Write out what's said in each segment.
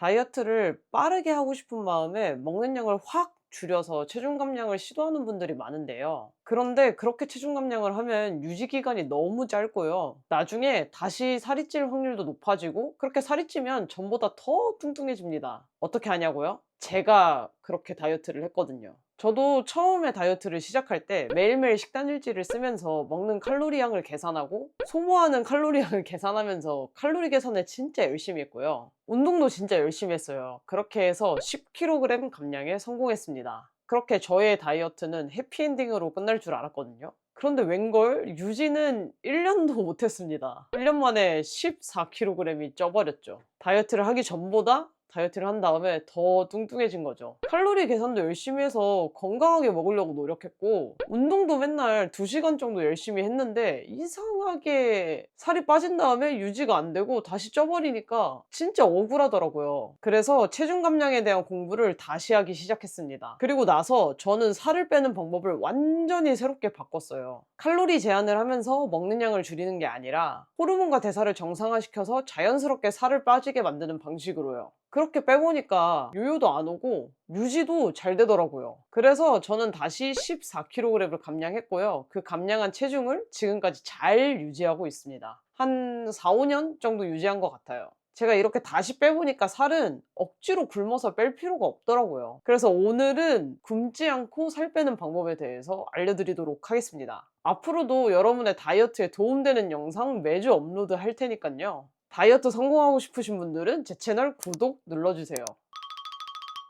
다이어트를 빠르게 하고 싶은 마음에 먹는 양을 확 줄여서 체중 감량을 시도하는 분들이 많은데요. 그런데 그렇게 체중 감량을 하면 유지 기간이 너무 짧고요. 나중에 다시 살이 찔 확률도 높아지고, 그렇게 살이 찌면 전보다 더 뚱뚱해집니다. 어떻게 하냐고요? 제가 그렇게 다이어트를 했거든요. 저도 처음에 다이어트를 시작할 때 매일매일 식단 일지를 쓰면서 먹는 칼로리 양을 계산하고 소모하는 칼로리 양을 계산하면서 칼로리 계산을 진짜 열심히 했고요. 운동도 진짜 열심히 했어요. 그렇게 해서 10kg 감량에 성공했습니다. 그렇게 저의 다이어트는 해피엔딩으로 끝날 줄 알았거든요. 그런데 웬걸 유지는 1년도 못했습니다. 1년 만에 14kg이 쪄버렸죠. 다이어트를 하기 전보다 다이어트를 한 다음에 더 뚱뚱해진 거죠. 칼로리 계산도 열심히 해서 건강하게 먹으려고 노력했고, 운동도 맨날 2시간 정도 열심히 했는데 이상하게 살이 빠진 다음에 유지가 안 되고 다시 쪄버리니까 진짜 억울하더라고요. 그래서 체중 감량에 대한 공부를 다시 하기 시작했습니다. 그리고 나서 저는 살을 빼는 방법을 완전히 새롭게 바꿨어요. 칼로리 제한을 하면서 먹는 양을 줄이는 게 아니라 호르몬과 대사를 정상화시켜서 자연스럽게 살을 빠지게 만드는 방식으로요. 그렇게 빼보니까 요요도 안 오고 유지도 잘 되더라고요. 그래서 저는 다시 14kg을 감량했고요. 그 감량한 체중을 지금까지 잘 유지하고 있습니다. 한 4, 5년 정도 유지한 것 같아요. 제가 이렇게 다시 빼보니까 살은 억지로 굶어서 뺄 필요가 없더라고요. 그래서 오늘은 굶지 않고 살 빼는 방법에 대해서 알려드리도록 하겠습니다. 앞으로도 여러분의 다이어트에 도움되는 영상 매주 업로드 할 테니까요. 다이어트 성공하고 싶으신 분들은 제 채널 구독 눌러주세요.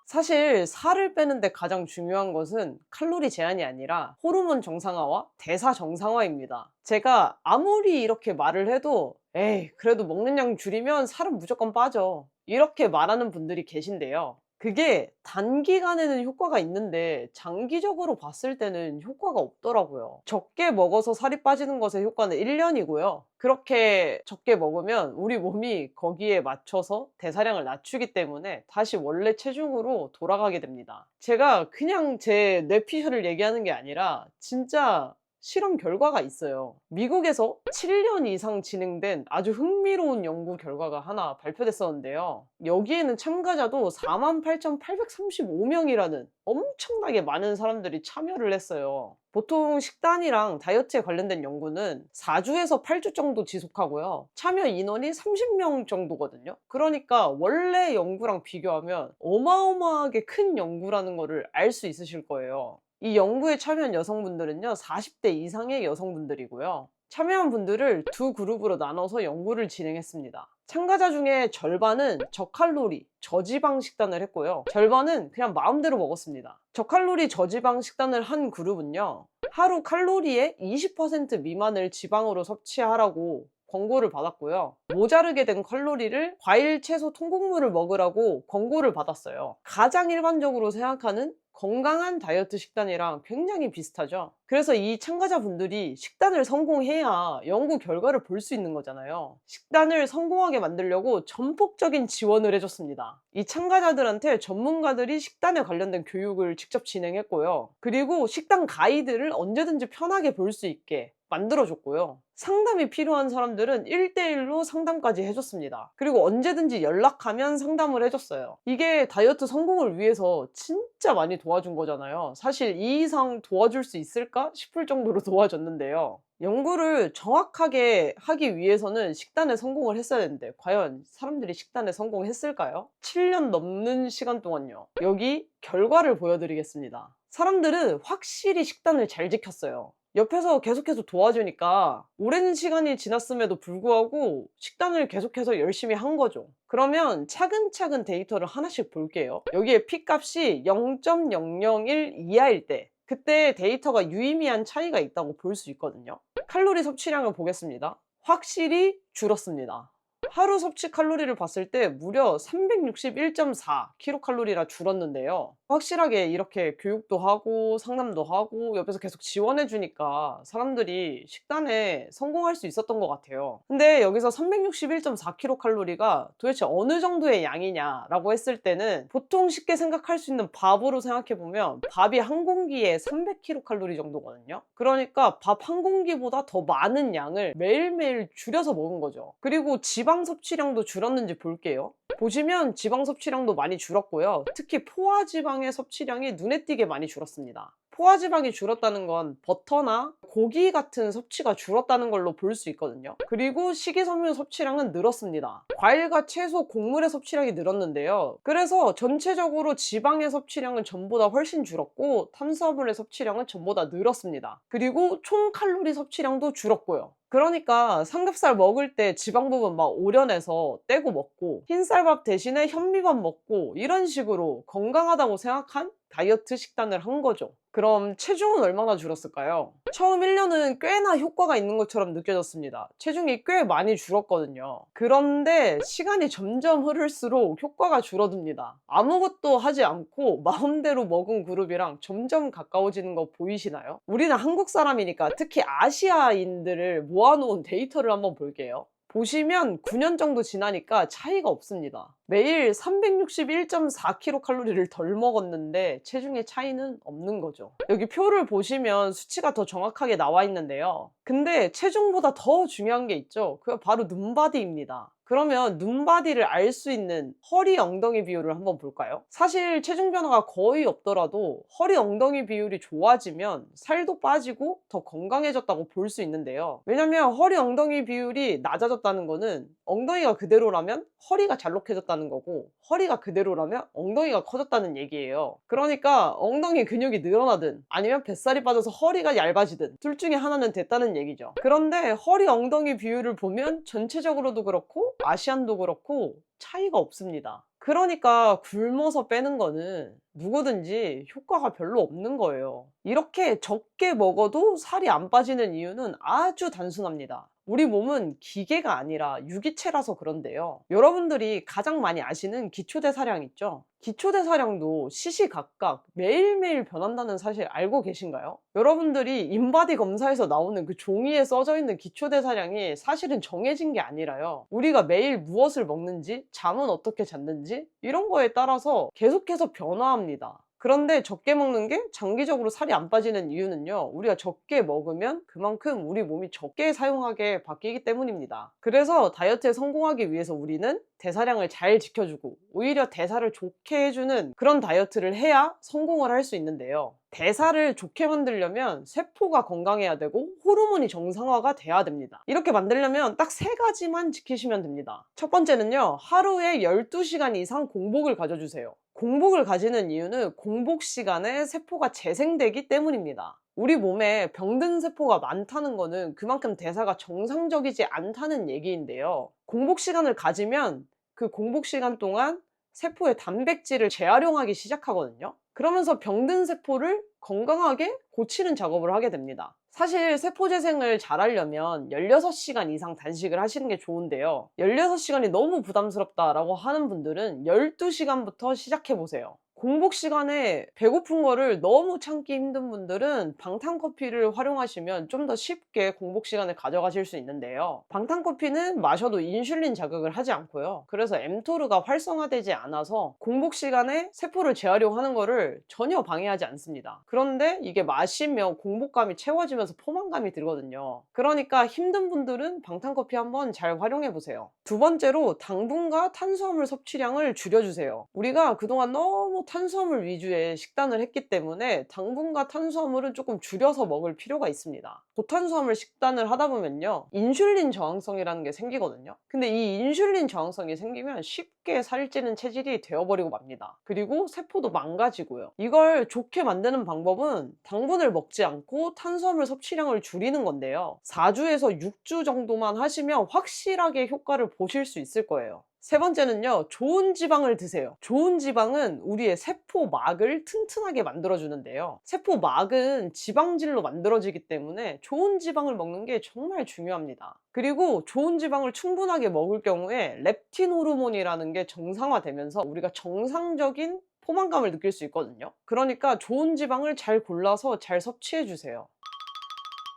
사실 살을 빼는데 가장 중요한 것은 칼로리 제한이 아니라 호르몬 정상화와 대사 정상화입니다. 제가 아무리 이렇게 말을 해도 에이, 그래도 먹는 양 줄이면 살은 무조건 빠져, 이렇게 말하는 분들이 계신데요. 그게 단기간에는 효과가 있는데 장기적으로 봤을 때는 효과가 없더라고요. 적게 먹어서 살이 빠지는 것의 효과는 1년이고요. 그렇게 적게 먹으면 우리 몸이 거기에 맞춰서 대사량을 낮추기 때문에 다시 원래 체중으로 돌아가게 됩니다. 제가 그냥 제 뇌피셜을 얘기하는 게 아니라 진짜 실험 결과가 있어요. 미국에서 7년 이상 진행된 아주 흥미로운 연구 결과가 하나 발표됐었는데요. 여기에는 참가자도 48,835명이라는 엄청나게 많은 사람들이 참여를 했어요. 보통 식단이랑 다이어트에 관련된 연구는 4주에서 8주 정도 지속하고요. 참여 인원이 30명 정도거든요. 그러니까 원래 연구랑 비교하면 어마어마하게 큰 연구라는 거를 알 수 있으실 거예요. 이 연구에 참여한 여성분들은요, 40대 이상의 여성분들이고요. 참여한 분들을 두 그룹으로 나눠서 연구를 진행했습니다. 참가자 중에 절반은 저칼로리, 저지방 식단을 했고요. 절반은 그냥 마음대로 먹었습니다. 저칼로리, 저지방 식단을 한 그룹은요, 하루 칼로리의 20% 미만을 지방으로 섭취하라고 권고를 받았고요. 모자르게 된 칼로리를 과일, 채소, 통곡물을 먹으라고 권고를 받았어요. 가장 일반적으로 생각하는 건강한 다이어트 식단이랑 굉장히 비슷하죠. 그래서 이 참가자분들이 식단을 성공해야 연구 결과를 볼 수 있는 거잖아요. 식단을 성공하게 만들려고 전폭적인 지원을 해줬습니다. 이 참가자들한테 전문가들이 식단에 관련된 교육을 직접 진행했고요. 그리고 식단 가이드를 언제든지 편하게 볼 수 있게 만들어줬고요. 상담이 필요한 사람들은 1대1로 상담까지 해줬습니다. 그리고 언제든지 연락하면 상담을 해줬어요. 이게 다이어트 성공을 위해서 진짜 많이 도와준 거잖아요. 사실 이 이상 도와줄 수 있을까 싶을 정도로 도와줬는데요. 연구를 정확하게 하기 위해서는 식단에 성공을 했어야 되는데 과연 사람들이 식단에 성공했을까요? 7년 넘는 시간 동안요. 여기 결과를 보여드리겠습니다. 사람들은 확실히 식단을 잘 지켰어요. 옆에서 계속해서 도와주니까 오랜 시간이 지났음에도 불구하고 식단을 계속해서 열심히 한 거죠. 그러면 차근차근 데이터를 하나씩 볼게요. 여기에 P값이 0.001 이하일 때, 그때 데이터가 유의미한 차이가 있다고 볼 수 있거든요. 칼로리 섭취량을 보겠습니다. 확실히 줄었습니다. 하루 섭취 칼로리를 봤을 때 무려 361.4kcal라 줄었는데요. 확실하게 이렇게 교육도 하고 상담도 하고 옆에서 계속 지원해 주니까 사람들이 식단에 성공할 수 있었던 것 같아요. 근데 여기서 361.4kcal가 도대체 어느 정도의 양이냐라고 했을 때는 보통 쉽게 생각할 수 있는 밥으로 생각해 보면 밥이 한 공기에 300kcal 정도거든요. 그러니까 밥 한 공기보다 더 많은 양을 매일매일 줄여서 먹은 거죠. 그리고 지방 섭취량도 줄었는지 볼게요. 보시면 지방 섭취량도 많이 줄었고요. 특히 포화지방의 섭취량이 눈에 띄게 많이 줄었습니다. 포화지방이 줄었다는 건 버터나 고기 같은 섭취가 줄었다는 걸로 볼 수 있거든요. 그리고 식이섬유 섭취량은 늘었습니다. 과일과 채소, 곡물의 섭취량이 늘었는데요. 그래서 전체적으로 지방의 섭취량은 전보다 훨씬 줄었고 탄수화물의 섭취량은 전보다 늘었습니다. 그리고 총 칼로리 섭취량도 줄었고요. 그러니까 삼겹살 먹을 때 지방 부분 막 오려내서 떼고 먹고 흰쌀밥 대신에 현미밥 먹고 이런 식으로 건강하다고 생각한 다이어트 식단을 한 거죠. 그럼 체중은 얼마나 줄었을까요? 처음 1년은 꽤나 효과가 있는 것처럼 느껴졌습니다. 체중이 꽤 많이 줄었거든요. 그런데 시간이 점점 흐를수록 효과가 줄어듭니다. 아무것도 하지 않고 마음대로 먹은 그룹이랑 점점 가까워지는 거 보이시나요? 우리는 한국 사람이니까 특히 아시아인들을 모아놓은 데이터를 한번 볼게요. 보시면 9년 정도 지나니까 차이가 없습니다. 매일 361.4kcal를 덜 먹었는데 체중의 차이는 없는 거죠. 여기 표를 보시면 수치가 더 정확하게 나와 있는데요. 근데 체중보다 더 중요한 게 있죠. 그게 바로 눈바디입니다. 그러면 눈바디를 알 수 있는 허리 엉덩이 비율을 한번 볼까요? 사실 체중 변화가 거의 없더라도 허리 엉덩이 비율이 좋아지면 살도 빠지고 더 건강해졌다고 볼 수 있는데요. 왜냐면 허리 엉덩이 비율이 낮아졌다는 거는 엉덩이가 그대로라면 허리가 잘록해졌다는 거고 허리가 그대로라면 엉덩이가 커졌다는 얘기예요. 그러니까 엉덩이 근육이 늘어나든 아니면 뱃살이 빠져서 허리가 얇아지든 둘 중에 하나는 됐다는 얘기죠. 그런데 허리 엉덩이 비율을 보면 전체적으로도 그렇고 아시안도 그렇고 차이가 없습니다. 그러니까 굶어서 빼는 거는 누구든지 효과가 별로 없는 거예요. 이렇게 적게 먹어도 살이 안 빠지는 이유는 아주 단순합니다. 우리 몸은 기계가 아니라 유기체라서 그런데요. 여러분들이 가장 많이 아시는 기초대사량 있죠? 기초대사량도 시시각각 매일매일 변한다는 사실 알고 계신가요? 여러분들이 인바디 검사에서 나오는 그 종이에 써져 있는 기초대사량이 사실은 정해진 게 아니라요. 우리가 매일 무엇을 먹는지, 잠은 어떻게 잤는지 이런 거에 따라서 계속해서 변화합니다. 그런데 적게 먹는 게 장기적으로 살이 안 빠지는 이유는요. 우리가 적게 먹으면 그만큼 우리 몸이 적게 사용하게 바뀌기 때문입니다. 그래서 다이어트에 성공하기 위해서 우리는 대사량을 잘 지켜주고 오히려 대사를 좋게 해주는 그런 다이어트를 해야 성공을 할 수 있는데요. 대사를 좋게 만들려면 세포가 건강해야 되고 호르몬이 정상화가 돼야 됩니다. 이렇게 만들려면 딱 3가지만 지키시면 됩니다. 첫 번째는요. 하루에 12시간 이상 공복을 가져주세요. 공복을 가지는 이유는 공복 시간에 세포가 재생되기 때문입니다. 우리 몸에 병든 세포가 많다는 거는 그만큼 대사가 정상적이지 않다는 얘기인데요. 공복 시간을 가지면 그 공복 시간 동안 세포의 단백질을 재활용하기 시작하거든요. 그러면서 병든 세포를 건강하게 고치는 작업을 하게 됩니다. 사실 세포 재생을 잘 하려면 16시간 이상 단식을 하시는 게 좋은데요. 16시간이 너무 부담스럽다라고 하는 분들은 12시간부터 시작해 보세요. 공복 시간에 배고픈 거를 너무 참기 힘든 분들은 방탄커피를 활용하시면 좀 더 쉽게 공복 시간을 가져가실 수 있는데요. 방탄커피는 마셔도 인슐린 자극을 하지 않고요. 그래서 mTOR가 활성화되지 않아서 공복 시간에 세포를 재활용하는 거를 전혀 방해하지 않습니다. 그런데 이게 마시면 공복감이 채워지면서 포만감이 들거든요. 그러니까 힘든 분들은 방탄커피 한번 잘 활용해 보세요. 두 번째로 당분과 탄수화물 섭취량을 줄여주세요. 우리가 그동안 너무 탄수화물 위주의 식단을 했기 때문에 당분과 탄수화물은 조금 줄여서 먹을 필요가 있습니다. 고탄수화물 식단을 하다 보면요. 인슐린 저항성이라는 게 생기거든요. 근데 이 인슐린 저항성이 생기면 쉽게 살찌는 체질이 되어버리고 맙니다. 그리고 세포도 망가지고요. 이걸 좋게 만드는 방법은 당분을 먹지 않고 탄수화물 섭취량을 줄이는 건데요. 4주에서 6주 정도만 하시면 확실하게 효과를 보실 수 있을 거예요. 세 번째는요. 좋은 지방을 드세요. 좋은 지방은 우리의 세포막을 튼튼하게 만들어주는데요. 세포막은 지방질로 만들어지기 때문에 좋은 지방을 먹는 게 정말 중요합니다. 그리고 좋은 지방을 충분하게 먹을 경우에 렙틴 호르몬이라는 게 정상화되면서 우리가 정상적인 포만감을 느낄 수 있거든요. 그러니까 좋은 지방을 잘 골라서 잘 섭취해 주세요.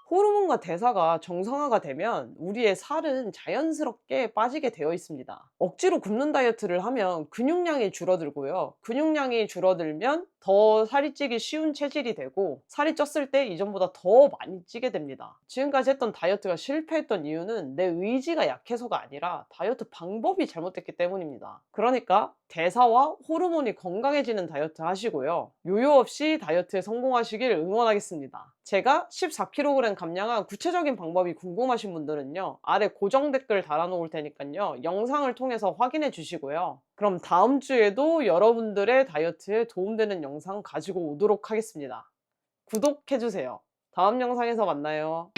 호르몬과 대사가 정상화가 되면 우리의 살은 자연스럽게 빠지게 되어 있습니다. 억지로 굶는 다이어트를 하면 근육량이 줄어들고요. 근육량이 줄어들면 더 살이 찌기 쉬운 체질이 되고, 살이 쪘을 때 이전보다 더 많이 찌게 됩니다. 지금까지 했던 다이어트가 실패했던 이유는 내 의지가 약해서가 아니라 다이어트 방법이 잘못됐기 때문입니다. 그러니까 대사와 호르몬이 건강해지는 다이어트 하시고요. 요요 없이 다이어트에 성공하시길 응원하겠습니다. 제가 14kg 감량한 구체적인 방법이 궁금하신 분들은요, 아래 고정 댓글 달아놓을 테니까요, 영상을 통해서 확인해 주시고요. 그럼 다음 주에도 여러분들의 다이어트에 도움되는 영상 가지고 오도록 하겠습니다. 구독해 주세요. 다음 영상에서 만나요.